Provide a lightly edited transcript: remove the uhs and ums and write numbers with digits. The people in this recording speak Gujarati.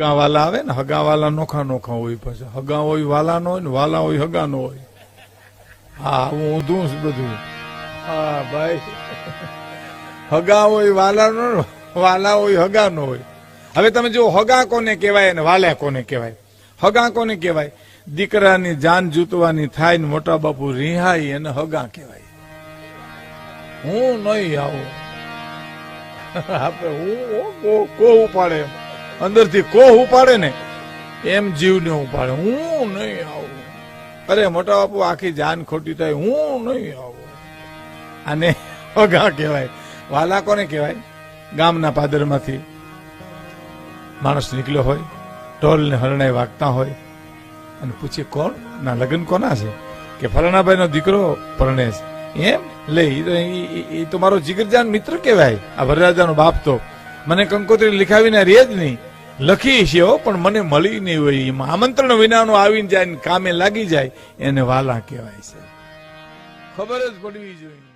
હગાવાલા આવે ને, હગાવાલા નોખા નોખા હોય, પછી હગા હોય વાલા નો હોય ને વાલા હોય હગા નો હોય. હા, હું ઊંધું છું બધું. હા ભાઈ, હગા હોય વાલા નો, વાલા હોય હગા નો હોય. હવે તમે જો હગા કોને કહેવાય અને વાલા કોને કહેવાય? હગા કોને કહેવાય? દીકરાની જાન જૂતવાની થાય ને મોટા બાપુ રિહાઈ અને હગા કહેવાય. હું નહીં આવું આપડે હું કો ઉપાડે અંદરથી કોહ ઉપાડે ને એમ જીવને ઉપાડે. હું નહીં આવું. અરે મોટા બાપુ આખી જાન ખોટી થાય, હું નહીં આવું. આને હગા કહેવાય. વાલા કોને કહેવાય? ગામના પાદરમાંથી માણસ નીકળ્યો હોય, ઢોલ ને હરણાઈ વાગતા હોય અને પૂછે કોણ ના લગ્ન કોના છે? કે ફલાણાભાઈ નો દીકરો પરણે છે. એમ લે, એ તો મારો જીગરજાન મિત્ર કહેવાય. આ વરરાજાનો બાપ તો મને કંકોત્રી લીખાવીને રે જ નહીં, લખી છે પણ મને મળી નહીં હોય. એમાં આમંત્રણ વિનાનો આવીને જાય કામે લાગી જાય એને વાલા કહેવાય છે. ખબર જ પડવી જોઈએ.